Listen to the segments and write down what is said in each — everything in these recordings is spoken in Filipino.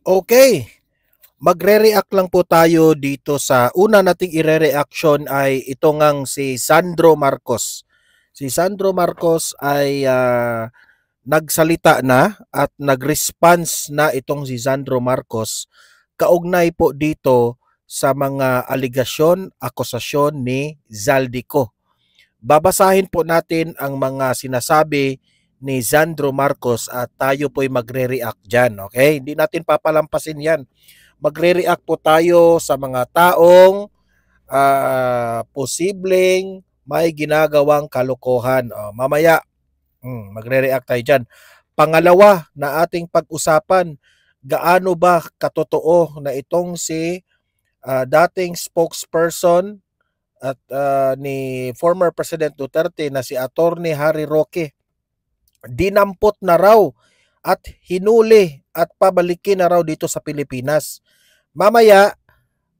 Okay, magre-react lang po tayo dito sa una nating ire-reaction ay ito ngang si Sandro Marcos. Si Sandro Marcos ay nagsalita na at nag-response na itong si Sandro Marcos kaugnay po dito sa mga aligasyon, akusasyon ni Zaldico. Babasahin po natin ang mga sinasabi ni Sandro Marcos at tayo po'y magre-react dyan. Okay? Hindi natin papalampasin yan. Magre-react po tayo sa mga taong posibleng may ginagawang kalokohan. Mamaya, magre-react tayo dyan. Pangalawa na ating pag-usapan, gaano ba katotoo na itong si dating spokesperson at ni former President Duterte na si Attorney Harry Roque dinampot na raw at hinuli at pabalikin na raw dito sa Pilipinas. Mamaya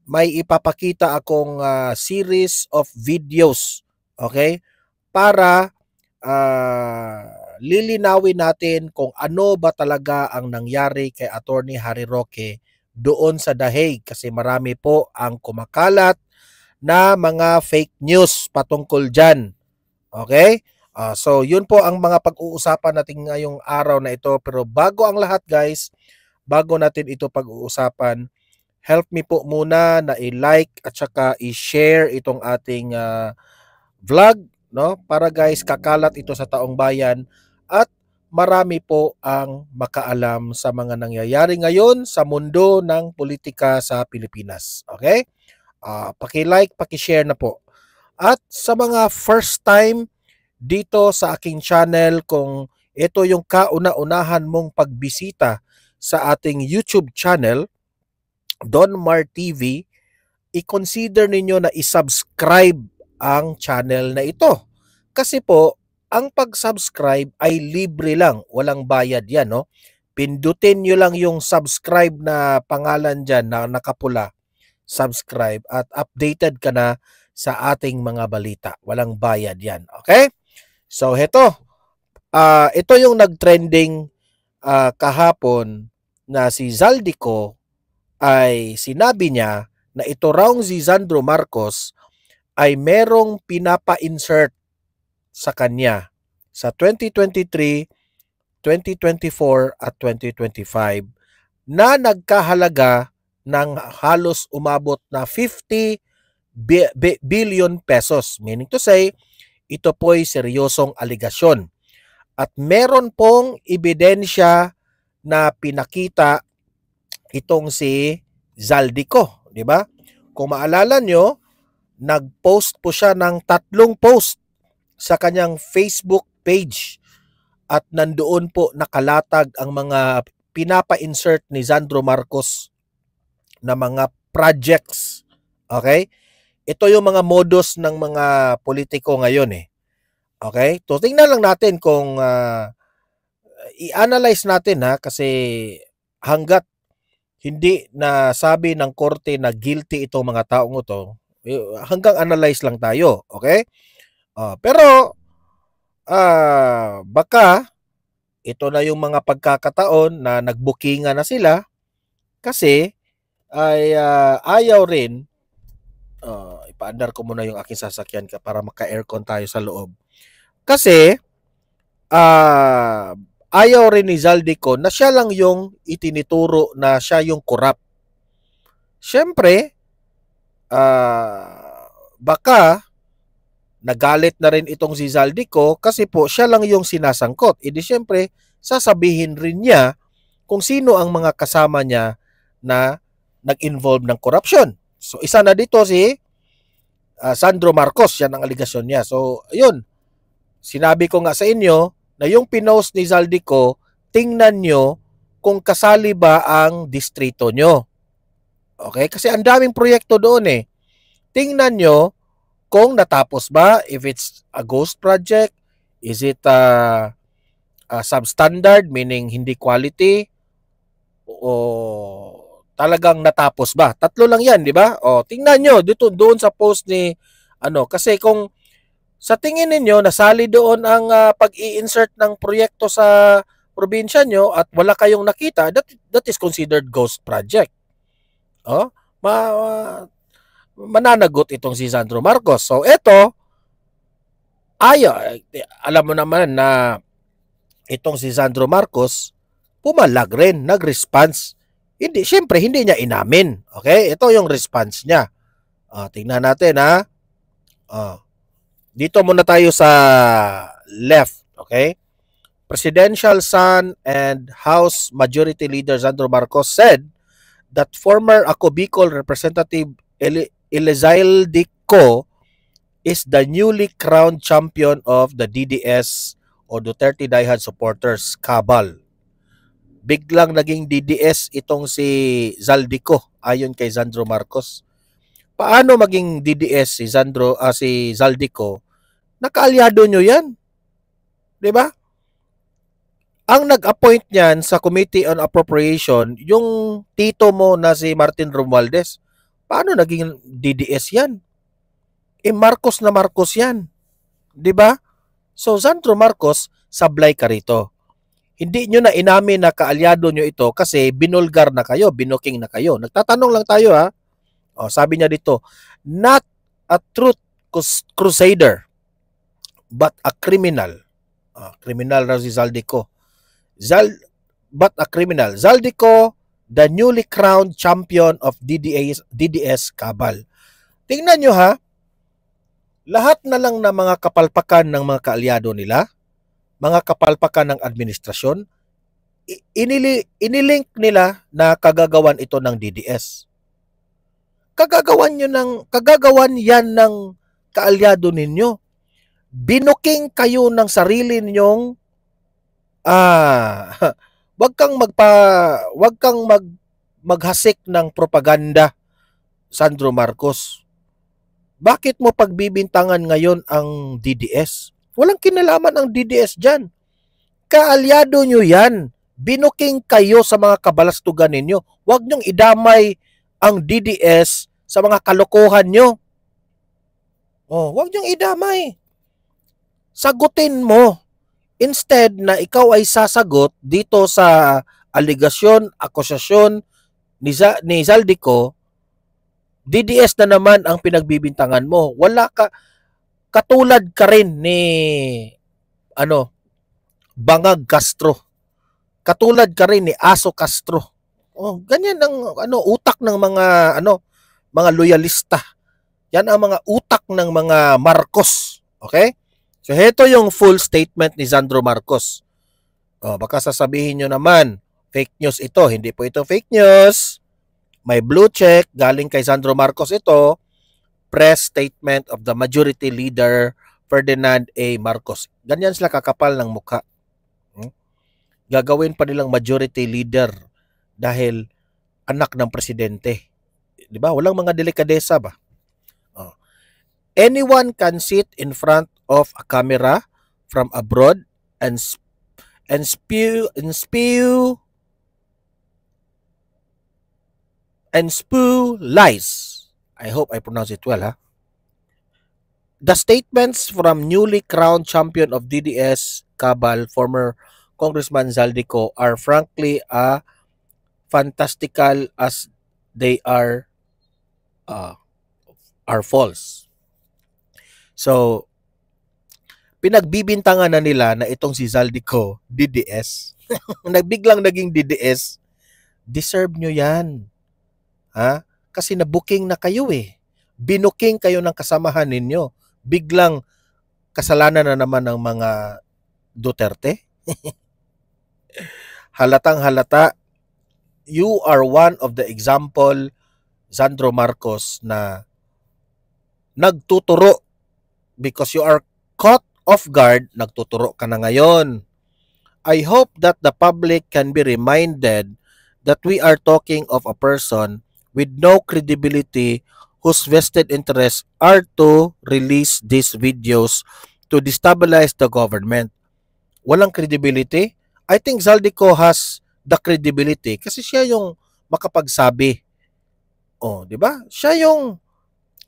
may ipapakita akong series of videos, okay? Para lilinawin natin kung ano ba talaga ang nangyari kay Attorney Harry Roque doon sa The Hague kasi marami po ang kumakalat na mga fake news patungkol dyan. Okay? So, yun po ang mga pag-uusapan natin ngayong araw na ito. Pero bago ang lahat guys, bago natin ito pag-uusapan, help me po muna na i-like at saka i-share itong ating vlog, no? Para guys, kakalat ito sa taong bayan at marami po ang makaalam sa mga nangyayari ngayon sa mundo ng politika sa Pilipinas. Okay? Paki-like, paki-share na po. At sa mga first time dito sa aking channel, kung ito yung kauna-unahan mong pagbisita sa ating YouTube channel, Don Mar TV, i-consider ninyo na i-subscribe ang channel na ito. Kasi po, ang pag-subscribe ay libre lang, walang bayad yan, no? Pindutin nyo lang yung subscribe na pangalan dyan na nakapula, subscribe at updated ka na sa ating mga balita. Walang bayad yan, okay? So, ito yung nag-trending kahapon na si Zaldico ay sinabi niya na ito raw si Sandro Marcos ay merong pinapa-insert sa kanya sa 2023, 2024 at 2025 na nagkahalaga ng halos umabot na 50 billion pesos. Meaning to say, ito po'y seryosong aligasyon. At meron pong ebidensya na pinakita itong si Zaldico, di ba? Kung maalala nyo, nag-post po siya ng 3 post sa kanyang Facebook page at nandoon po nakalatag ang mga pinapa-insert ni Sandro Marcos na mga projects. Okay? Ito yung mga modus ng mga politiko ngayon eh. Okay? So tingnan lang natin kung i-analyze natin ha kasi hanggat hindi na sabi ng korte na guilty itong mga taong ito, hanggang analyze lang tayo. Okay? Pero baka ito na yung mga pagkakataon na nagbukingan na sila kasi ay ayaw rin ipaandar ko muna yung aking sasakyan para maka-aircon tayo sa loob. Kasi ayaw rin ni Zaldico na siya lang yung itinituro na siya yung corrupt. Siyempre, baka nagalit na rin itong si Zaldico kasi po siya lang yung sinasangkot. E di siyempre, sasabihin rin niya kung sino ang mga kasama niya na nag-involve ng corruption. So, isa na dito si Sandro Marcos, yan ang aligasyon niya. So, yun. Sinabi ko nga sa inyo na yung pinost ni Zaldico, tingnan nyo kung kasali ba ang distrito nyo. Okay? Kasi ang daming proyekto doon eh. Tingnan nyo kung natapos ba, if it's a ghost project, is it substandard, meaning hindi quality, o talagang natapos ba? 3 lang yan, di ba? O, tingnan nyo dito, doon sa post ni, kasi kung sa tingin ninyo, nasali doon ang pag-i-insert ng proyekto sa probinsya nyo at wala kayong nakita, that is considered ghost project. Oh, mananagot itong si Sandro Marcos. So ito, alam mo naman na itong si Sandro Marcos, pumalag rin, nag-response. Hindi, syempre, hindi niya inamin. Okay? Ito yung response niya. Tingnan natin, ha? Dito muna tayo sa left. Okay? Presidential son and House Majority Leader Sandro Marcos said that former Ako Bicol Representative Elizalde Co is the newly crowned champion of the DDS o Duterte Diehard Supporters Cabal. Biglang naging DDS itong si Zaldico ayon kay Sandro Marcos. Paano maging DDS si Zaldico? Nakaalyado nyo yan. 'Di ba? Ang nag-appoint niyan sa Committee on Appropriation, yung tito mo na si Martin Romualdez. Paano naging DDS yan? Marcos na Marcos yan. 'Di ba? So, Sandro Marcos, sablay ka rito. Hindi nyo na inamin na kaalyado nyo ito kasi binulgar na kayo, binuking na kayo. Nagtatanong lang tayo, ha? Sabi niya dito, not a truth crusader, but a criminal. Criminal raw si Zaldico. But a criminal. Zaldico, the newly crowned champion of DDS Cabal. Tingnan nyo, ha? Lahat na lang na mga kapalpakan ng mga kaalyado nila, mga kapalpakan ng administrasyon, inilink nila na kagagawan ito ng DDS. Kagagawan yan ng kaalyado ninyo. Binuking kayo ng sarili ninyong wag kang maghasik ng propaganda, Sandro Marcos. Bakit mo pagbibintangan ngayon ang DDS? Walang kinalaman ang DDS dyan. Kaalyado nyo yan. Binuking kayo sa mga kabalastugan ninyo. Huwag nyong idamay ang DDS sa mga kalokohan nyo. Huwag nyong idamay. Sagutin mo. Instead na ikaw ay sasagot dito sa aligasyon, akusasyon ni Zaldico, DDS na naman ang pinagbibintangan mo. Wala ka, katulad ka rin ni Bangag Castro. Katulad ka rin ni Aso Castro. Ganyan ang utak ng mga loyalista. Yan ang mga utak ng mga Marcos. Okay? So heto yung full statement ni Sandro Marcos. Baka sasabihin nyo naman, fake news ito. Hindi po ito fake news. May blue check, galing kay Sandro Marcos ito, press statement of the Majority Leader Ferdinand A. Marcos. Ganyan sila kakapal ng mukha. Gagawin pa nilang Majority Leader dahil anak ng presidente. Di ba? Walang mga delikadesa ba? Anyone can sit in front of a camera from abroad and spew lies. I hope I pronounce it well, ha? The statements from newly crowned champion of DDS Cabal, former Congressman Zaldico, are frankly fantastical as they are false. So, pinagbibintangan na nila na itong si Zaldico, DDS. Nagbiglang naging DDS. Deserve nyo yan. Ha? Kasi nabuking na kayo eh. Binuking kayo ng kasamahan ninyo. Biglang kasalanan na naman ng mga Duterte. Halatang halata, you are one of the example, Sandro Marcos, na nagtuturo because you are caught off guard, nagtuturo ka na ngayon. I hope that the public can be reminded that we are talking of a person with no credibility whose vested interests are to release these videos to destabilize the government. Walang credibility? I think Zaldico has the credibility kasi siya yung makapagsabi. Di ba? Siya yung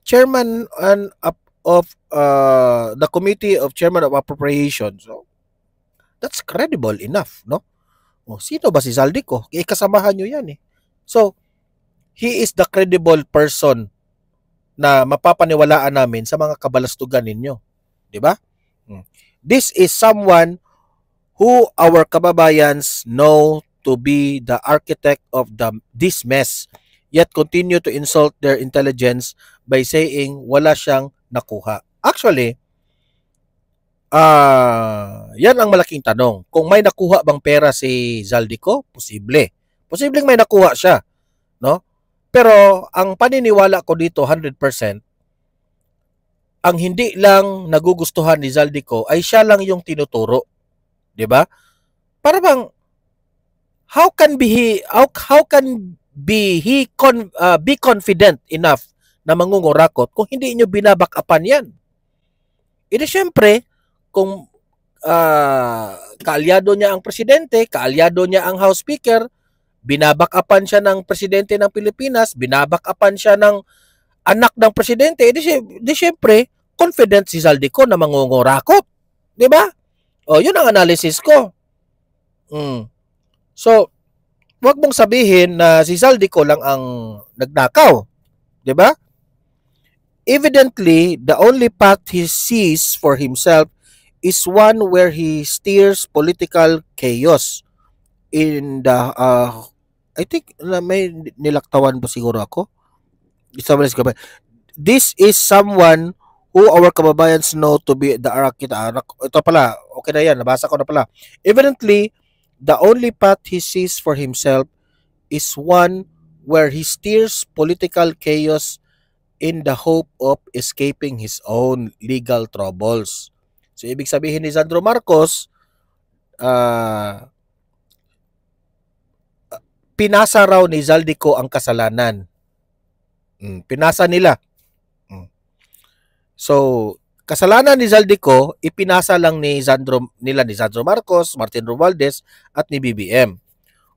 chairman of the Committee of Chairman of Appropriations. So, that's credible enough, no? O, sino ba si Zaldico? Kasamahan nyo yan eh. So, he is the credible person na mapapaniwalaan namin sa mga kabalastugan ninyo. Di ba? This is someone who our kababayans know to be the architect of this mess, yet continue to insult their intelligence by saying wala siyang nakuha. Actually, yan ang malaking tanong. Kung may nakuha bang pera si Zaldico? Posible. Posibleng may nakuha siya, no? Pero ang paniniwala ko dito 100%, ang hindi lang nagugustuhan ni Zaldico ay siya lang yung tinuturo, 'di ba? Para bang how can be he be confident enough na mangungurakot kung hindi niyo binabackupan yan? Edi syempre, kung kaalyado niya ang presidente, kaalyado niya ang House Speaker, binabackupan siya ng presidente ng Pilipinas, binabackupan siya ng anak ng presidente, di syempre, confident si Zaldico na mangungurakot. Di ba? O, yun ang analysis ko. So, wag mong sabihin na si Zaldico lang ang nagnakaw. Di ba? Evidently, the only path he sees for himself is one where he steers political chaos in the I think may nilaktawan pa siguro ako. This is someone who our kababayans know to be the architect. Ito pala, okay na yan, nabasa ko na pala. Evidently, the only path he sees for himself is one where he steers political chaos in the hope of escaping his own legal troubles. So, ibig sabihin ni Sandro Marcos, pinasa raw ni Zaldico ang kasalanan. Pinasa nila. So, kasalanan ni Zaldico, ipinasa lang ni Sandro Marcos, Martin Romualdez, at ni BBM.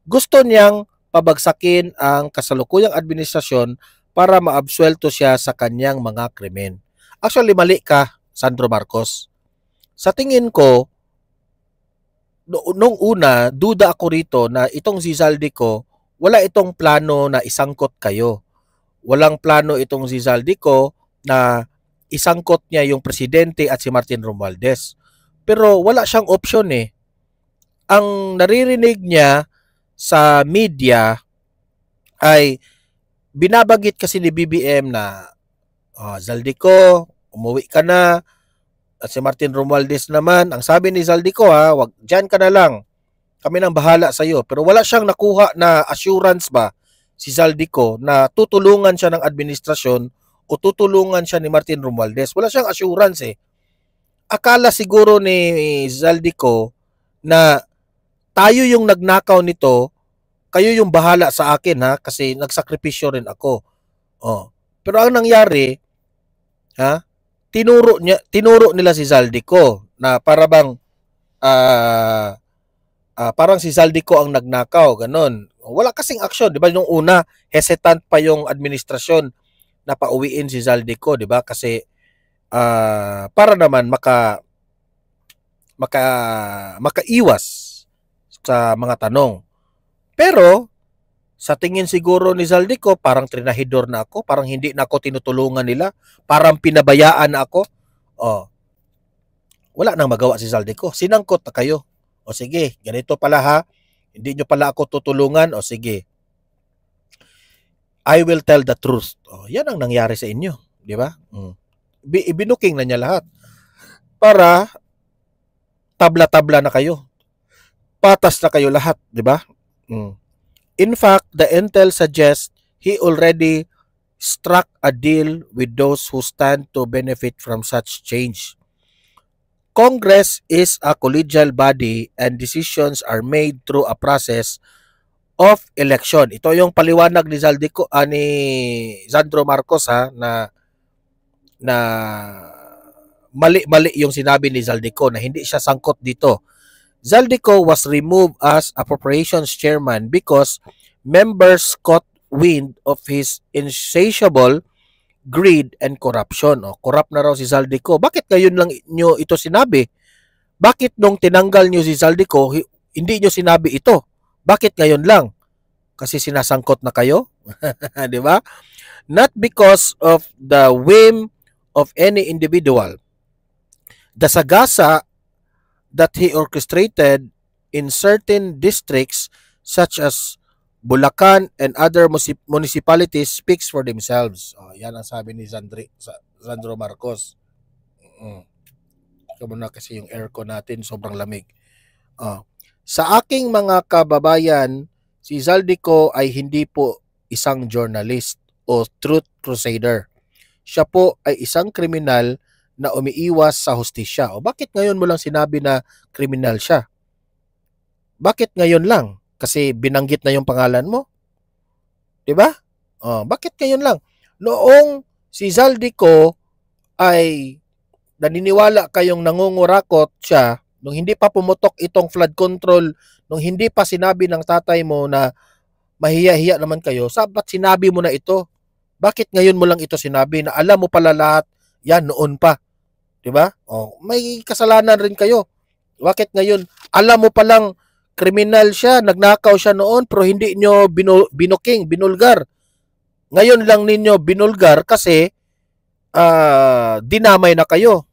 Gusto niyang pabagsakin ang kasalukuyang administrasyon para maabsuelto siya sa kanyang mga krimen. Actually, mali ka, Sandro Marcos. Sa tingin ko, nung una, duda ako rito na itong si Zaldico, wala itong plano na isangkot kayo. Walang plano itong si Zaldico na isangkot niya yung presidente at si Martin Romualdez. Pero wala siyang option eh. Ang naririnig niya sa media ay binabagit kasi ni BBM na Zaldico, umuwi ka na. At si Martin Romualdez naman, ang sabi ni Zaldico, wag dyan ka na lang. Kami nang bahala sa iyo. Pero wala siyang nakuha na assurance ba si Zaldico na tutulungan siya ng administrasyon o tutulungan siya ni Martin Romualdez. Wala siyang assurance eh. Akala siguro ni Zaldico na tayo yung nagnakaw nito, kayo yung bahala sa akin kasi nagsakripisyo rin ako. Pero ang nangyari, tinuro nila si Zaldico na para bang parang si Zaldico ang nagnakaw, ganun. Wala kasing aksyon, 'di ba? Nung una, hesitant pa yung administrasyon na pauwiin si Zaldico, 'di ba? Kasi para naman makaiwas sa mga tanong. Pero sa tingin siguro ni Zaldico, parang trinahidor na ako, parang hindi na ako tinutulungan nila, parang pinabayaan na ako. Wala nang magawa si Zaldico. Sinangkot na kayo. O sige, ganito pala hindi nyo pala ako tutulungan. O sige, I will tell the truth. Yan ang nangyari sa inyo. Di ba? Ibinuking na niya lahat. Para tabla-tabla na kayo. Patas na kayo lahat. Di ba? In fact, the intel suggests he already struck a deal with those who stand to benefit from such change. Congress is a collegial body and decisions are made through a process of election. Ito yung paliwanag ni Zaldico, ni Sandro Marcos na mali yung sinabi ni Zaldico na hindi siya sangkot dito. Zaldico was removed as appropriations chairman because members caught wind of his insatiable greed and corruption. Corrupt na raw si Zaldico. Bakit ngayon lang nyo ito sinabi? Bakit nung tinanggal nyo si Zaldico, hindi nyo sinabi ito? Bakit ngayon lang? Kasi sinasangkot na kayo? Di ba? Not because of the whim of any individual. The sagasa that he orchestrated in certain districts such as Bulacan and other municipalities speaks for themselves. Yan ang sabi ni Sandro Marcos. Kamuna kasi yung aircon natin sobrang lamig. Sa aking mga kababayan, si Zaldico ay hindi po isang journalist o truth crusader. Siya po ay isang kriminal na umiiwas sa hustisya. O bakit ngayon mo lang sinabi na kriminal siya? Bakit ngayon lang? Kasi binanggit na yung pangalan mo? 'Di ba? Bakit ngayon lang? Noong si Zaldico ay naniniwala kayong nangungurakot siya, nung hindi pa pumutok itong flood control, nung hindi pa sinabi ng tatay mo na mahiya-hiya naman kayo, sabat sinabi mo na ito? Bakit ngayon mo lang ito sinabi na alam mo pala lahat yan noon pa? 'Di ba? May kasalanan rin kayo. Bakit ngayon? Alam mo palang kriminal siya, nagnakaw siya noon pero hindi nyo binulgar. Ngayon lang ninyo binulgar kasi dinamay na kayo.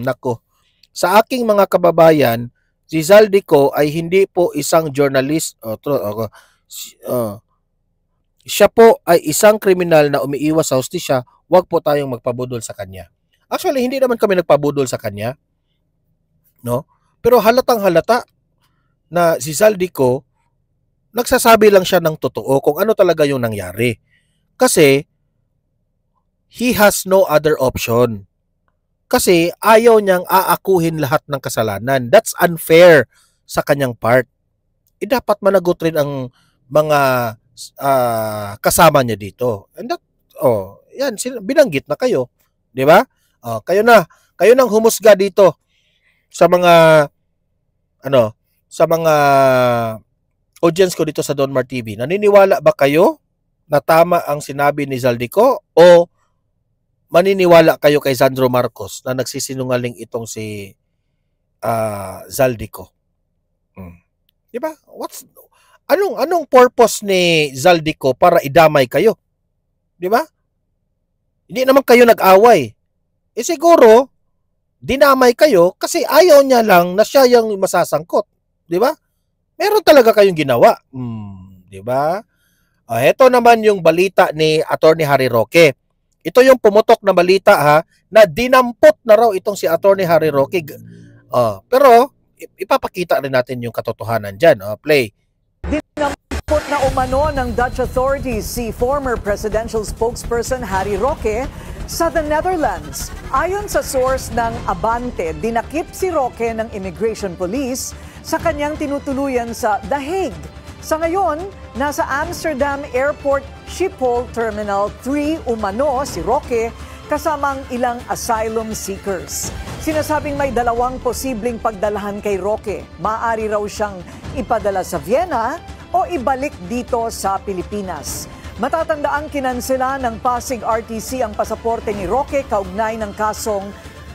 Nako. Sa aking mga kababayan, si Zaldico ay hindi po isang journalist. Siya po ay isang kriminal na umiiwas sa hustisya. Huwag po tayong magpabudol sa kanya. Actually, hindi naman kami nagpabudol sa kanya. No? Pero halatang halata na si Zaldico, nagsasabi lang siya ng totoo kung ano talaga yung nangyari. Kasi, he has no other option. Kasi ayaw niyang aakuhin lahat ng kasalanan. That's unfair sa kanyang part. Dapat managot rin ang mga kasama niya dito. And that, yan, binanggit na kayo. Di ba? Kayo nang humusga dito sa mga sa mga audience ko dito sa Don Mar TV. Naniniwala ba kayo na tama ang sinabi ni Zaldico o maniniwala kayo kay Sandro Marcos na nagsisinungaling itong si Zaldico? Di ba? Anong purpose ni Zaldico para idamay kayo? Di ba? Hindi naman kayo nag-away. Siguro dinamay kayo kasi ayaw niya lang na siya yung masasangkot. Di ba? Meron talaga kayong ginawa. Di ba? Ito naman yung balita ni Attorney Harry Roque. Ito yung pumutok na balita na dinampot na raw itong si Attorney Harry Roque. Pero ipapakita rin natin yung katotohanan dyan. Play. Dinampot na umano ng Dutch authorities si former presidential spokesperson Harry Roque sa the Netherlands. Ayon sa source ng Abante, dinakip si Roque ng Immigration Police sa kanyang tinutuluyan sa The Hague. Sa ngayon, nasa Amsterdam Airport Schiphol Terminal 3 umano si Roque kasama ang ilang asylum seekers. Sinasabing may dalawang posibleng pagdalahan kay Roque. Maaari raw siyang ipadala sa Vienna o ibalik dito sa Pilipinas. Matatandaang kinansela ng Pasig RTC ang pasaporte ni Roque kaugnay ng kasong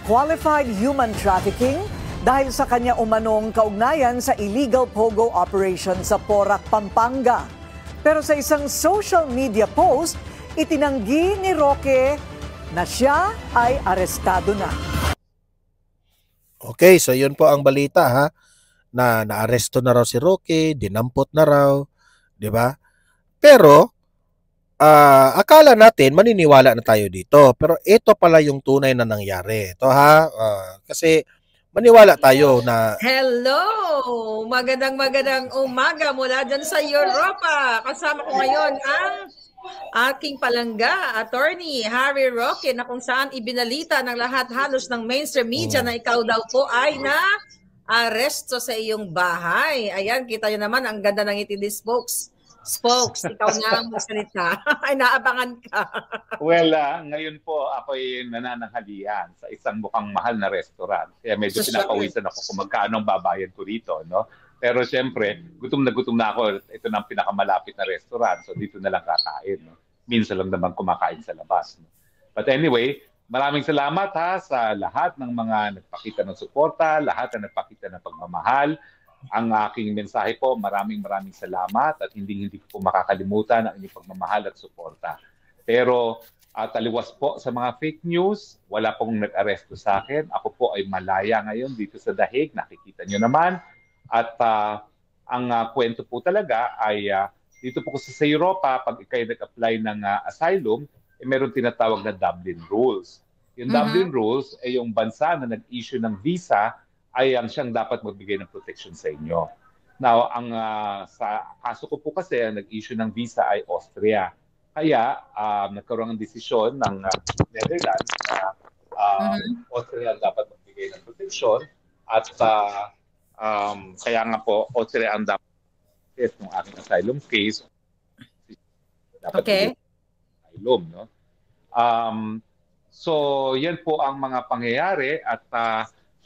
Qualified Human Trafficking dahil sa kanya umanong kaugnayan sa illegal pogo operation sa Porac, Pampanga. Pero sa isang social media post, itinanggi ni Roque na siya ay arestado na. Okay, so yun po ang balita na naaresto na raw si Roque, dinampot na raw, 'di ba? Pero akala natin maniniwala na tayo dito, pero ito pala yung tunay na nangyari. Ito kasi maniwala tayo na... Hello! Magandang umaga mula dyan sa Europa. Kasama ko ngayon ang aking palangga, Attorney Harry Roque, na kung saan ibinalita ng lahat halos ng mainstream media na ikaw daw po ay na-aresto sa iyong bahay. Ayan, kita nyo naman, ang ganda ng ngiti ni Spokes, ikaw na ang magsalita. Ay, naabangan ka. Well, ngayon po ako'y nanananghalian sa isang mukhang mahal na restaurant. Kaya medyo pinapawisan ako kung magkano ang babayad ko rito, no? Pero siyempre, gutom na ako. Ito na ang pinakamalapit na restaurant. So dito na lang kakain, no? Minsan lang naman kumakain sa labas, no? But anyway, maraming salamat sa lahat ng mga nagpakita ng suporta, lahat na nagpakita ng pagmamahal. ang aking mensahe po, maraming salamat at hindi ko po makakalimutan ang inyong pagmamahal at suporta. Pero taliwas po sa mga fake news, wala pong nag-aresto sa akin. Ako po ay malaya ngayon dito sa The Hague, nakikita nyo naman. At ang kwento po talaga ay dito po kasi sa Europa, pag ikay nag-apply ng asylum, meron tinatawag na Dublin Rules. Yung Dublin Rules ay yung bansa na nag-issue ng visa ay ang siyang dapat magbigay ng protection sa inyo. Now, sa kaso ko po kasi, ang nag-issue ng visa ay Austria. Kaya, nagkaroon ng desisyon ng Netherlands na Austria ang dapat magbigay ng protection at kaya nga po, Austria ang dapat ng aking asylum case. Dapat asylum, no? So, yan po ang mga pangyayari at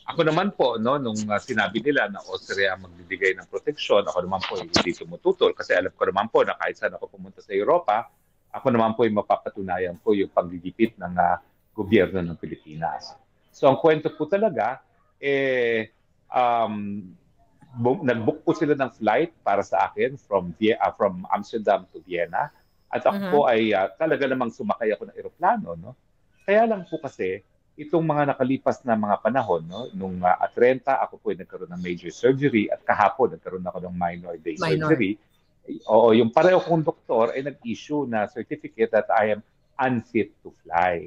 ako naman po, no, nung sinabi nila na Austria magbibigay ng proteksyon, ako naman po hindi tumututol kasi alam ko naman po na kahit saan ako pumunta sa Europa, ako naman po ay mapapatunayan po yung paggigipit ng gobyerno ng Pilipinas. So, ang kwento po talaga, nag-book po sila ng flight para sa akin from Amsterdam to Vienna. At ako po ay talaga namang sumakay ako ng eroplano, no? Kaya lang po kasi itong mga nakalipas na mga panahon, no, nung 30 ako po ay nagkaroon ng major surgery at kahapon nagkaroon ako ng minor day surgery. Oo, yung pareho kong doktor ay nag-issue na certificate that I am unfit to fly.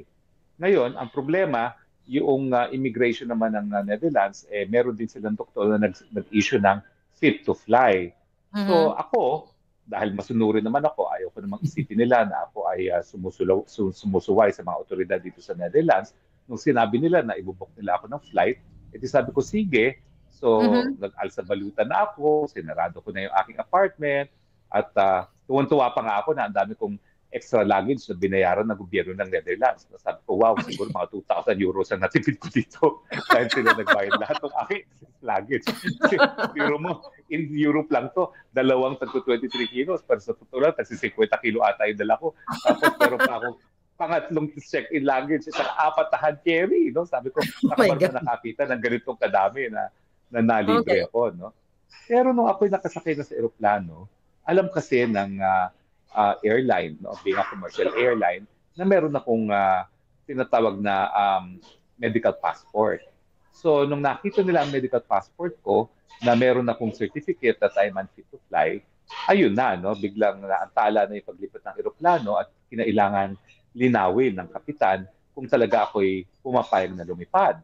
Ngayon, ang problema, yung immigration naman ng Netherlands, meron din silang doktor na nag-issue ng fit to fly. So ako, dahil masunurin naman ako, ayaw ko namang isipin nila na ako ay sumusuway sa mga otoridad dito sa Netherlands. Nung sinabi nila na ibubok nila ako ng flight, edi sabi ko, sige. So, nag-alsabalutan na ako, sinarado ko na yung aking apartment, at tuwan-tuwa pa nga ako na ang dami kong extra luggage na binayaran ng gobyerno ng Netherlands. Sabi ko, wow, siguro mga 2,000 euros ang natipid ko dito dahil sila nagbayad lahat ng aking luggage. Euro mo, in Europe lang to, dalawang tagko 23 kilos, pero sa totoo lang, tagsi 50 kilo ata yung dala ko. Tapos meron pa akong pangatlong check-in luggage, isang 4 na hand carry, no? Sabi ko, nakabar na nakakita ng ganitong kadami na nalibre ako, no? Pero nung ako'y nakasakay na sa eroplano, alam kasi ng airline, no, being a commercial airline, na meron akong tinatawag na medical passport. So, nung nakita nila ang medical passport ko, na meron akong certificate that I'm unfit to fly, ayun na, no, biglang naantala na yung paglipat ng eroplano at kinailangan linawin ng kapitan kung talaga ako'y pumapayag na lumipad.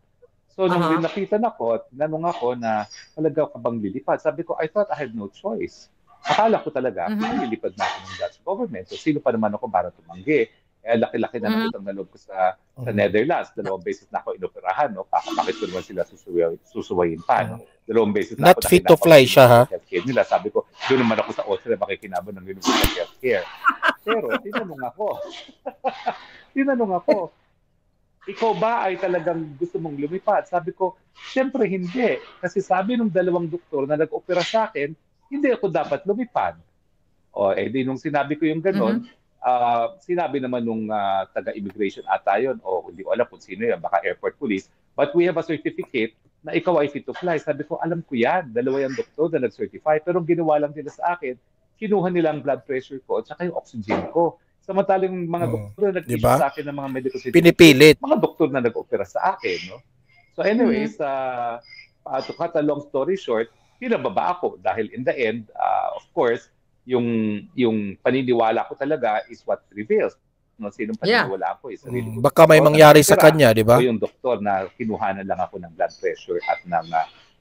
So, nung napitan ako at tinanong ako na talaga ka bang lilipad, sabi ko, I thought I had no choice. Akala ko talaga, nililipad na ako ng Dutch government. So, sino pa naman ako para tumanggi? Eh, laki-laki na ng utang na loob ko sa Netherlands. 2 beses na ako inoperahan, no? Bakit ko naman sila susuwayin pa, no? 2 beses na Not fit to fly siya, ha? Nila. Sabi ko, doon naman ako sa Austria, makikinabang ng Universal Healthcare. Pero, tinanong ako, ikaw ba ay talagang gusto mong lumipad? Sabi ko, siyempre hindi. Kasi sabi ng 2 doktor na nag-opera sa akin, hindi ako dapat lumipad. O, di nung sinabi ko yung gano'n, sinabi naman nung taga-immigration ata yun, hindi ko alam kung sino yun, baka airport police, but we have a certificate na ikaw ay fit to fly. Sabi ko, alam ko yan, 2 yung doktor na nag-certify, pero ginawa lang nila sa akin, kinuha nila ang blood pressure ko at saka yung oxygen ko. Samantalang mga doktor na nag-issue sa akin ng mga medical certificate, pinipilit. Mga doktor na nag-opera sa akin. No? So anyways, to cut a long story short, pinababa ako dahil in the end, of course, yung paniniwala ko talaga is what prevails. No, sinong paniniwala ko is sarili ko. Baka may mangyari sa kanya, di ba? O yung doktor na kinuhanan lang ako ng blood pressure at ng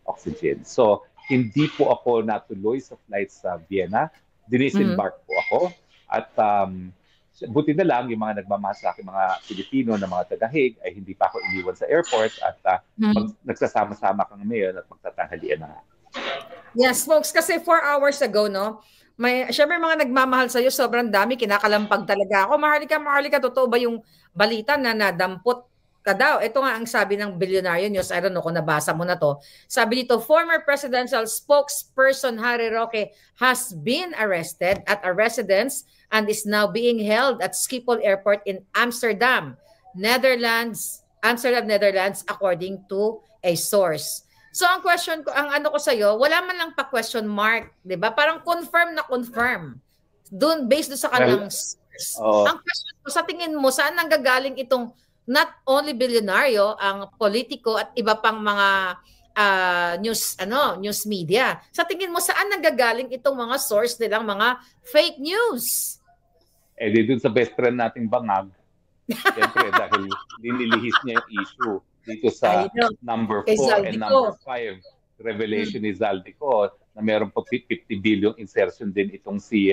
oxygen. So, hindi po ako natuloy sa flight sa Vienna. Dinisembark po ako. At buti na lang yung mga nagmamahal sa akin, mga Pilipino na mga taga-Hague, ay hindi pa ako iniwan sa airport at nagsasama-sama kami ngayon at magtatanghalian na. Yes, folks, kasi 4 hours ago, no, syempre mga nagmamahal sa'yo, sobrang dami, kinakalampag talaga ako. Maharlika, totoo ba yung balita na nadampot ka daw? Ito nga ang sabi ng Billionaire News, I don't know kung nabasa mo na to. Sabi dito, former presidential spokesperson Harry Roque has been arrested at a residence and is now being held at Schiphol Airport in Amsterdam, Netherlands, according to a source. So ang question ko, ang ano ko sa'yo, wala man lang pa question mark, di ba? Parang confirm na confirm. Doon, based doon sa kanilang source. Ang question ko, sa tingin mo, saan nanggagaling itong not only bilyonaryo, ang politiko at iba pang mga news media. Sa tingin mo, saan nanggagaling itong mga source nilang mga fake news? Eh, di dun sa best friend nating Bangag. Siyempre, dahil linilihis niya yung issue dito sa number 4 and number 5 revelation ni Zaldico na meron pa 50 billion insertion din itong si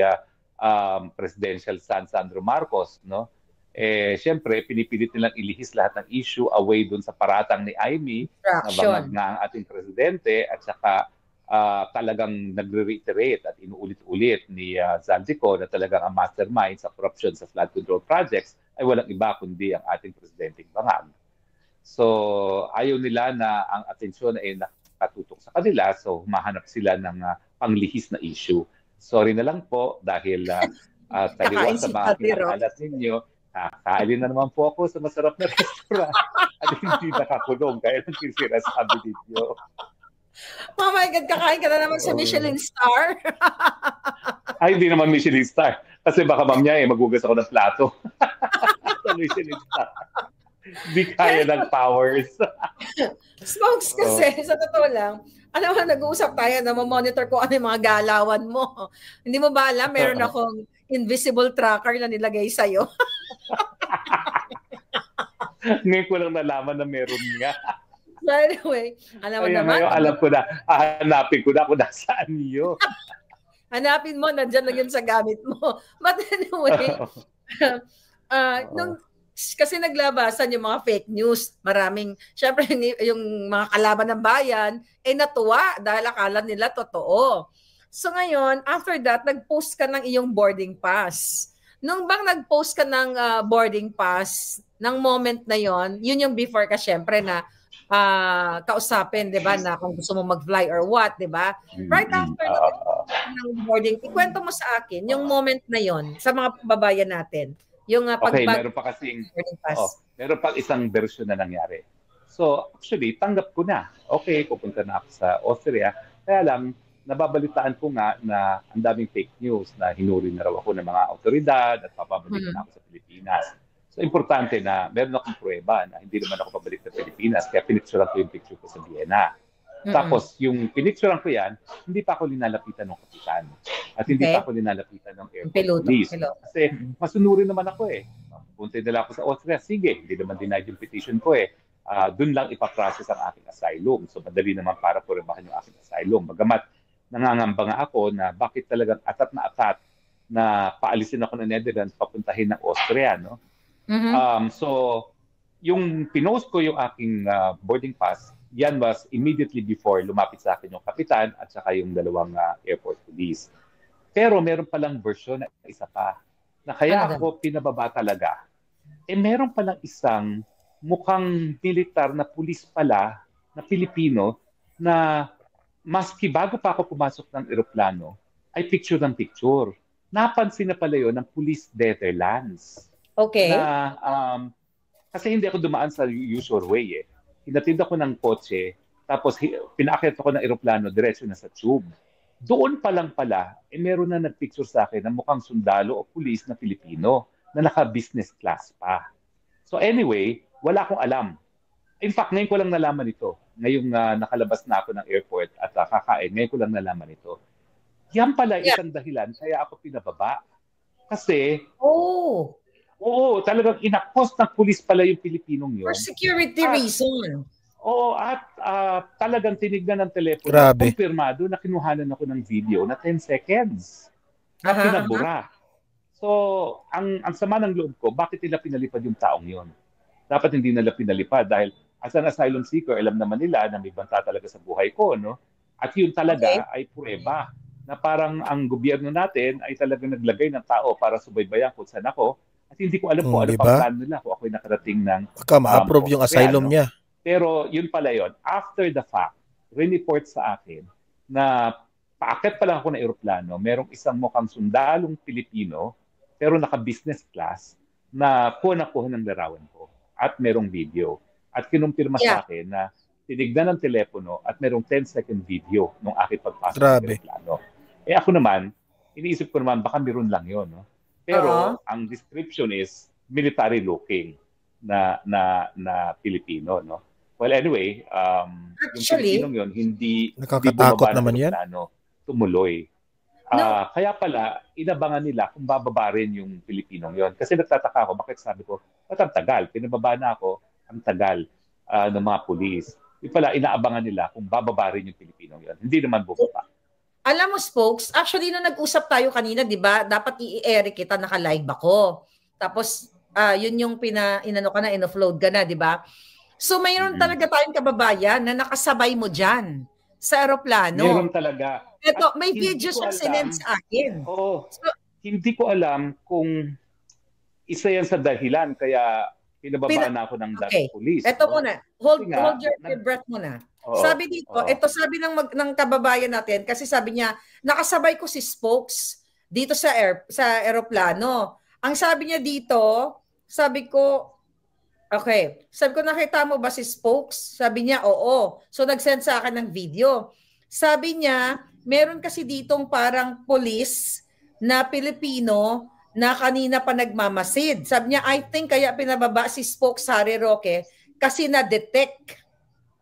presidential son Sandro Marcos, no? Eh siyempre pinipilit nilang ilihis lahat ng issue away dun sa paratang ni Amy na bangag nga ang ating presidente at saka talagang nagre-reiterate at inuulit-ulit ni Zaldico na talagang ang mastermind sa corruption sa flood control projects ay walang iba kundi ang ating presidenteng Bangag. So, ayaw nila na ang atensyon ay nakatutok sa kanila. So, humahanap sila ng panglihis na issue. Sorry na lang po dahil taliwa sa mga kinakalat ninyo, kakain na naman po ako sa masarap na restaurant at hindi nakakulong kaya lang sinasabi ninyo. Oh my God, kakain ka na naman sa Michelin star? Ay, hindi naman Michelin star. Kasi baka mamaya magugas ako ng plato. Sa Michelin star. Hindi kaya ng powers. Smokes kasi, sa totoo lang, alam mo, nag-uusap tayo na monitor ko ano yung mga galawan mo. Hindi mo ba alam, meron akong invisible tracker na nilagay sa'yo. Ngayon ko lang nalaman na meron nga. So anyway, alam mo naman. Ngayon, alam ko na, hanapin ko na kung nasaan niyo. Hanapin mo, nandyan lang yun sa gamit mo. But anyway, kasi naglabasan yung mga fake news. Maraming, syempre yung mga kalaban ng bayan, ay natuwa dahil akala nila totoo. So ngayon, after that, nag-post ka ng iyong boarding pass. Nung bang nag-post ka ng boarding pass, ng moment na yon, yun yung before ka syempre na kausapin, di ba, na kung gusto mo mag-fly or what, di ba? Right after ng boarding, ikwento mo sa akin yung moment na yon sa mga babayan natin. Yung okay, meron pa kasing meron pa isang version na nangyari. So, actually, tanggap ko na. Okay, pupunta na ako sa Austria. Kaya lang, nababalitaan ko nga na ang daming fake news na hinuri na raw ako ng mga autoridad at papabalik na ako sa Pilipinas. So, importante na meron akong pruweba na hindi naman ako pabalik sa Pilipinas. Kaya pinicturean ko yung picture ko sa Vienna. Tapos, yung pinicturean ko yan, hindi pa ako linalapitan ng kapitan. At hindi pa ako linalapitan ng airport police. Kasi masunurin naman ako eh. Punta nila ako sa Austria. Sige, hindi naman denied yung petition ko eh. Doon lang ipaprocess ang aking asylum. So, madali naman para puribahan yung aking asylum. Bagamat, nangangamba nga ako na bakit talagang atat na paalisin ako ng Netherlands papuntahin ng Austria, no? So, yung pinost ko yung aking boarding pass, yan was immediately before lumapit sa akin yung kapitan at saka yung dalawang airport police. Pero meron palang version na isa pa, na kaya ako pinababa talaga. Eh meron palang isang mukhang militar na pulis pala, na Pilipino, na maski bago pa ako pumasok ng eroplano, ay picture ng picture. Napansin na pala yun ng Police Netherlands. Okay. Na, kasi hindi ako dumaan sa usual way eh. Hinatid ako ng kotse, tapos pinaakyat ako ng eroplano, diretso na sa tube. Doon pa lang pala, meron na nagpicture sa akin na mukhang sundalo o pulis na Pilipino na naka-business class pa. So anyway, wala akong alam. In fact, ngayon ko lang nalaman ito. Ngayong nakalabas na ako ng airport at kakain, ngayon ko lang nalaman ito. Yan pala isang dahilan kaya ako pinababa. Kasi, oo, talagang inakos ng pulis pala yung Pilipinong yun. For security reason. Oo, at talagang tinignan ng telepono. Grabe. Kumpirmado na kinuhanan ako ng video na 10 seconds. Na pinabura. So, ang sama ng loob ko, bakit nila pinalipad yung taong yun? Dapat hindi nila pinalipad dahil as an asylum seeker, alam naman nila na may banta talaga sa buhay ko, no? At yun talaga ay pruweba na parang ang gobyerno natin ay talagang naglagay ng tao para subaybayan kung saan ako. At hindi ko alam kung ano pang plano nila kung ako'y nakarating ng... Baka ma-approve yung asylum niya. Pero yun pala yun. After the fact, report sa akin na paakit pa lang ako ng eroplano, merong isang mukhang sundalong Pilipino, pero naka-business class, na kuha ng larawan ko. At merong video. At kinumpirma sa akin na tinignan ng telepono at merong 10-second video nung aking pagpasok ng Grabe. aeroplano. Eh ako naman, iniisip ko naman, baka meron lang yun. No? Pero ang description is military looking na Pilipino. No? Well, anyway, yung Actually, Pilipinong yun, hindi Nakakatakot bumaba ng naman yan. aeroplano, tumuloy. No. Kaya pala, inabangan nila kung bababa rin yung Pilipinong yon. Kasi nagtataka ako, bakit sabi ko, ba't ang tagal? Pinababa na ako, ang tagal ng mga pulis. Yung pala, inaabangan nila kung bababa rin yung Pilipinong yon. Hindi naman bubaba. alam mo, Spokes, actually, nung nag-usap tayo kanina, di ba, dapat i-air kita, naka-live ako. Tapos, yun yung inano ka na, in-offload ka na, di ba? So, mayroon talaga tayong kababayan na nakasabay mo dyan sa aeroplano. Meron talaga. Ito, At may hindi video ko siyang alam. sinend sa akin. Oo. So, Hindi ko alam kung isa yan sa dahilan kaya pinababa na ako ng Dutch okay. police. Ito no? muna. Hold Kasi nga, your breath muna. Oo, Sabi dito, oo. ito sabi ng kababayan natin, kasi sabi niya, nakasabay ko si Spokes dito sa aeroplano. Ang sabi niya dito, sabi ko, okay, sabi ko, nakita mo ba si Spokes? Sabi niya, oo. So nag-send sa akin ng video. Sabi niya, meron kasi ditong parang police na Pilipino na kanina pa nagmamasid. Sabi niya, I think kaya pinababa si Spokes Harry Roque kasi na-detect.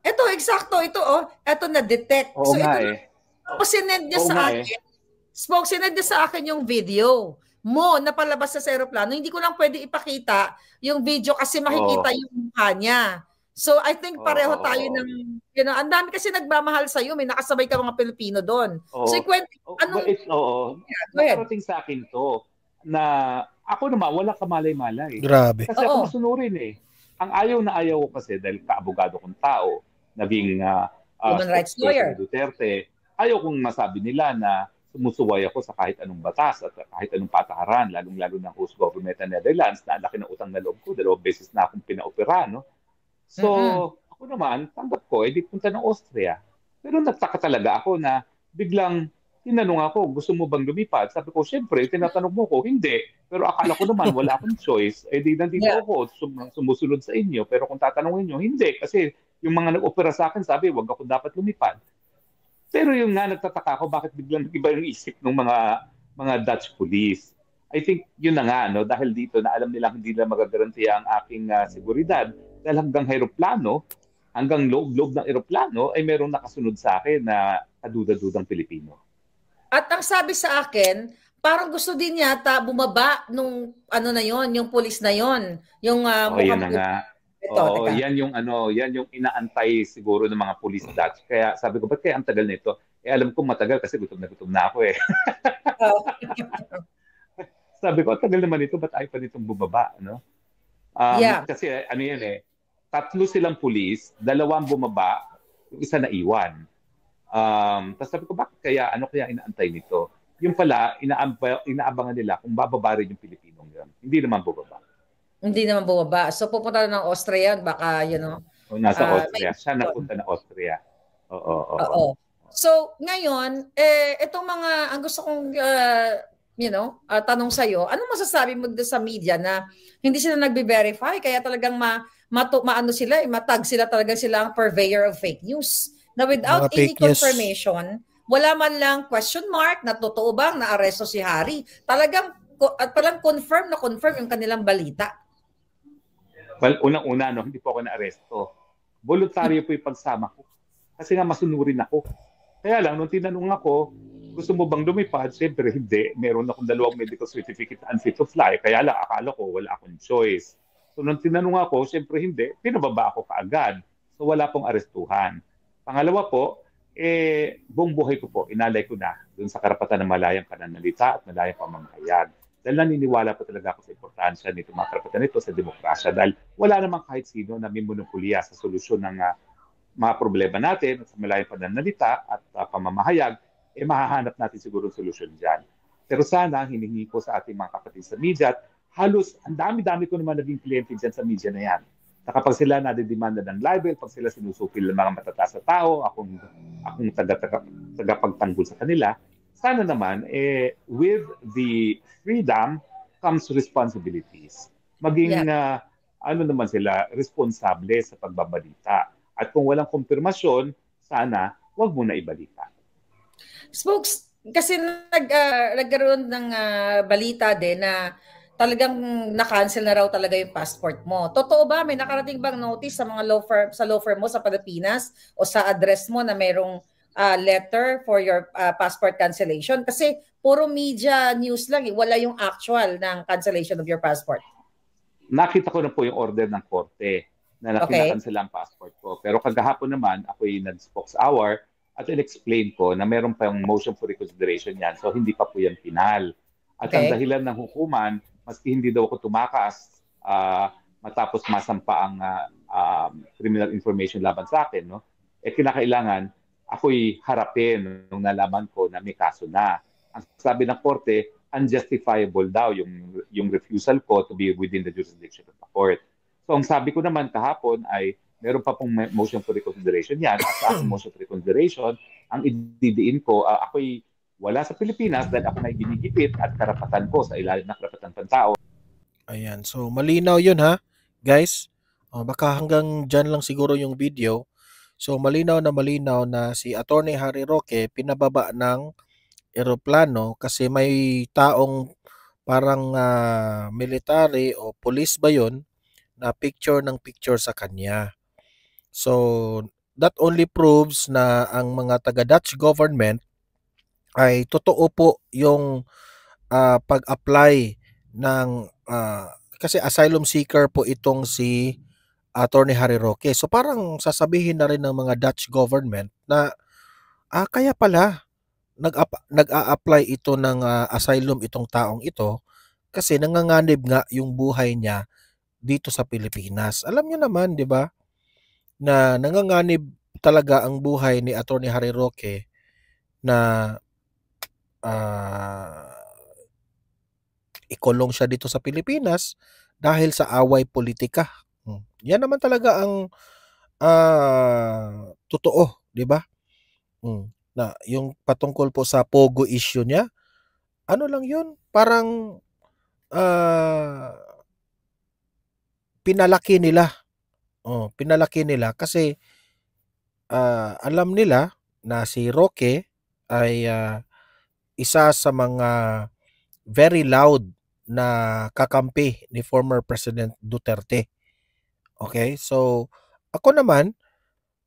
Ito, eksakto, ito, ito na-detect. Oo so nga ito, tapos sinend niya Oo sa nga akin. Spokes, sinend niya sa akin yung video mo na palabas sa aeroplano. Hindi ko lang pwede ipakita yung video kasi makikita yung mukha niya. So, I think pareho tayo ng, ang dami kasi nagmamahal sa'yo. May nakasabay ka mga Pilipino doon. So, ikwento, anong... Nakarating sa akin to na ako naman, wala kamalay-malay. Grabe. Kasi ako masunurin eh. Ang ayaw na ayaw ko kasi dahil kaabogado kong tao, naging human rights lawyer. Duterte, ayaw kong masabi nila na sumusuway ako sa kahit anong batas at kahit anong patakaran, lalong-lalo ng host government ng Netherlands na laki ng utang na loob ko, 2 beses na akong pinaopera, no? So, ako naman, tanggap ko, di punta ng Austria. Pero nagtaka talaga ako na biglang tinanong ako, gusto mo bang lumipad? Sabi ko, syempre, tinatanong mo ko, hindi. Pero akala ko naman, wala akong choice. Di nandito ako, sumusunod sa inyo. Pero kung tatanungin nyo, hindi. Kasi yung mga nag-opera sa akin, sabi, wag ako dapat lumipad. Pero yung nga, nagtataka ako, bakit biglang iba yung isip ng mga Dutch police. I think yun na nga, no? Dahil dito na alam nilang hindi na magagarantiya ang aking seguridad. Dahil hanggang aeroplano, hanggang loob ng aeroplano, ay merong nakasunod sa akin na kaduda-dudang Pilipino. At ang sabi sa akin, parang gusto din yata bumaba nung ano na yon, yung police na yon, yung yan na nga. Ito, yan yung inaantay siguro ng mga police Dutch. Kaya sabi ko, ba't kaya ang tagal nito? Alam ko matagal kasi gutom na ako eh. Sabi ko, tagal naman ito, ba't ayaw pa nitong bumaba, no? Kasi ano yan eh, 3 silang police, 2 bumaba, yung isa na iwan. Tapos sabi ko, bakit kaya, ano kaya inaantay nito? Yung pala, inaabangan nila kung bababa rin yung Pilipinong yun. Hindi naman bumaba. Hindi naman bumaba. So pupunta na ng Austria, baka, nasa Austria. Siya napunta na Austria. Oo. So, ngayon, itong mga, ang gusto kong, tanong sa'yo, anong masasabi mo sa media na hindi sila nagbe-verify, kaya talagang maano sila, matag sila talagang sila ang purveyor of fake news. Na without any confirmation, wala man lang question mark na totoo bang naaresto si Harry. Talagang confirm yung kanilang balita. Well, unang-una, hindi po ako na-aresto. Voluntaryo po yung pagsama ko. Kasi nga masunurin ako. Kaya lang, nung tinanong ako, gusto mo bang lumipad? Siyempre, hindi. Meron akong 2 medical certificate unfit to fly. Kaya lang, akala ko wala akong choice. So, nung tinanong ako, siyempre hindi. Pinababa ako kaagad. So, wala pong arestuhan. Pangalawa po, buong buhay ko po, inalay ko na dun sa karapatan ng malayang pananalita at malayang pamamahayag. Dahil naniniwala po talaga ako sa importansya nito mga karapatan nito sa demokrasya. Dahil wala namang kahit sino na may monopolya sa solusyon ng mga problema natin sa malayang pananalita at pamamahayag, mahahanap natin siguro solusyon dyan. Pero sana, hinihingi ko sa ating mga kapatid sa media, at halos, ang dami-dami ko naman naging kliyente dyan sa media na yan. Na kapag sila nadidemanda ng libel, pag sila sinusupil ng mga matataas na tao, akong tagapagtanggol sa kanila, sana naman, with the freedom comes responsibilities. Maging, naman sila, responsable sa pagbabalita. At kung walang kumpirmasyon, sana wag mo na ibalita. Spokes, kasi nagkaroon ng balita din na talagang na-cancel na raw talaga yung passport mo. Totoo ba? May nakarating bang notice sa mga law firm mo sa Pilipinas o sa address mo na merong letter for your passport cancellation? Kasi puro media news lang, wala yung actual ng cancellation of your passport. Nakita ko na po yung order ng korte na kinakansela ang passport ko. Pero kagahapon naman, ako'y nag-spokes hour at in-explain ko na meron pa yung motion for reconsideration yan. So hindi pa po yan final. At ang dahilan ng hukuman, maski hindi daw ako tumakas matapos masampa ang criminal information laban sa akin, no? Kinakailangan ako'y harapin nung nalaman ko na may kaso na. Ang sabi ng korte, unjustifiable daw yung refusal ko to be within the jurisdiction of the court. So ang sabi ko naman kahapon ay meron pa pong motion for reconsideration yan. At sa aking motion for reconsideration, ang ididiin ko, ako'y wala sa Pilipinas dahil ako na ginigipit at karapatan ko sa ilalim ng karapatan ng tao. Ayan, so malinaw yun ha, guys. Baka hanggang dyan lang siguro yung video. So malinaw na si Attorney Harry Roque pinababa ng eroplano kasi may taong parang military o police ba yun na picture sa kanya. So that only proves na ang mga taga-Dutch government ay totoo po yung pag-apply ng kasi asylum seeker po itong si Attorney Harry Roque. So parang sasabihin na rin ng mga Dutch government na kaya pala nag-a-apply ito ng asylum itong taong ito kasi nanganganib nga yung buhay niya dito sa Pilipinas. Alam niyo naman, 'di ba, na nanganganib talaga ang buhay ni Attorney Harry Roque na ikulong siya dito sa Pilipinas dahil sa away politika. Yan naman talaga ang totoo, 'di ba? Na yung patungkol po sa Pogo issue niya, ano lang 'yun, parang pinalaki nila. Pinalaki nila kasi alam nila na si Roque ay isa sa mga very loud na kakampi ni former President Duterte. Okay? So, ako naman,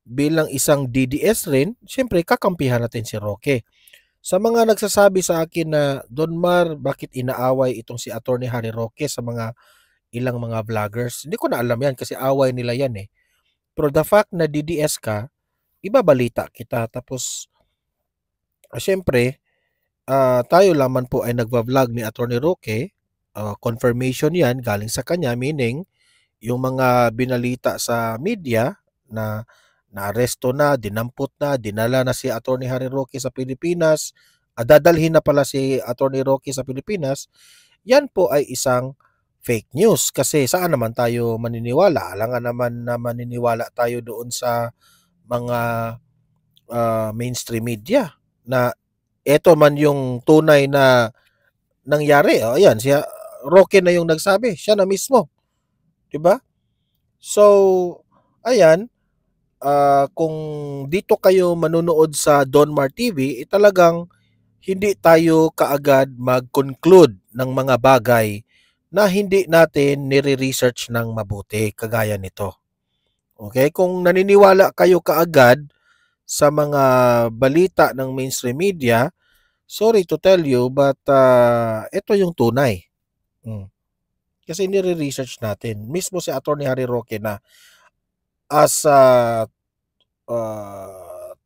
bilang isang DDS rin, siyempre kakampihan natin si Roque. Sa mga nagsasabi sa akin na, Don Mar, bakit inaaway itong si Attorney Harry Roque sa mga ilang mga vloggers? Hindi ko na alam yan kasi away nila yan eh. Pero the fact na DDS ka, ibabalita kita. Tapos, siyempre, tayo lamang po ay nagva-vlog ni Attorney Roque. Confirmation yan galing sa kanya, meaning yung mga binalita sa media na naaresto na, dinampot na, dinala na si Attorney Harry Roque sa Pilipinas, dadalhin na pala si Attorney Roque sa Pilipinas, yan po ay isang fake news. Kasi saan naman tayo maniniwala? Alangan naman na maniniwala tayo doon sa mga mainstream media na eto man yung tunay na nangyari. Ayan, si Roque na yung nagsabi. Siya na mismo. Diba? So, ayan, kung dito kayo manunood sa Don Mar TV, talagang hindi tayo kaagad mag-conclude ng mga bagay na hindi natin nire-research ng mabuti, kagaya nito. Okay? Kung naniniwala kayo kaagad sa mga balita ng mainstream media, sorry to tell you, but ito yung tunay. Kasi nire-research natin. Mismo si Attorney Harry Roque na as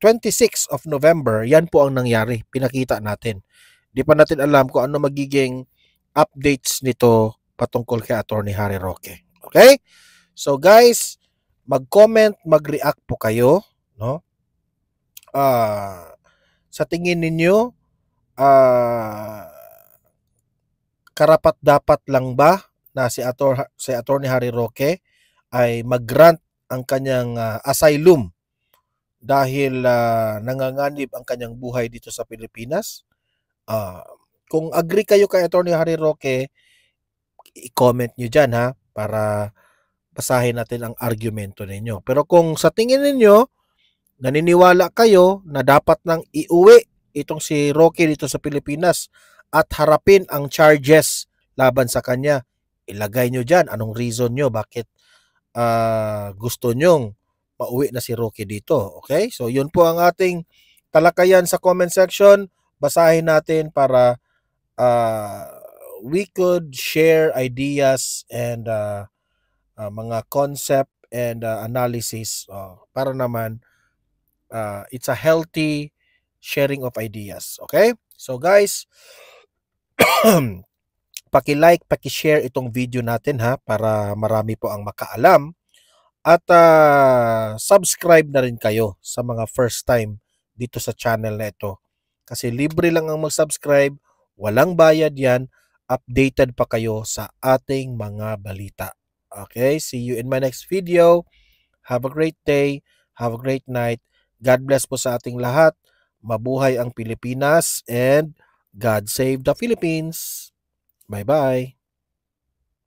26 of November, yan po ang nangyari. Pinakita natin. Di pa natin alam kung ano magiging updates nito patungkol kay Attorney Harry Roque. Okay? So guys, mag-comment, mag-react po kayo, no? Sa tingin ninyo, karapat-dapat lang ba na si Attorney Harry Roque ay mag-grant ang kanyang asylum dahil nanganganib ang kanyang buhay dito sa Pilipinas? Kung agree kayo kay Attorney Harry Roque, i-comment nyo dyan ha, para basahin natin ang argumento ninyo. Pero kung sa tingin ninyo, naniniwala kayo na dapat nang iuwi itong si Roque dito sa Pilipinas at harapin ang charges laban sa kanya, ilagay nyo dyan anong reason nyo, bakit gusto nyong pauwi na si Roque dito. Okay? So yun po ang ating talakayan sa comment section. Basahin natin para we could share ideas and mga concept and analysis para naman it's a healthy sharing of ideas. Okay? So guys, paki-like, paki-share itong video natin ha para marami po ang makaalam. At subscribe na rin kayo sa mga first time dito sa channel na ito. Kasi libre lang ang mag-subscribe, walang bayad yan, updated pa kayo sa ating mga balita. Okay, see you in my next video. Have a great day, have a great night. God bless po sa ating lahat. Mabuhay ang Pilipinas and God save the Philippines. Bye-bye.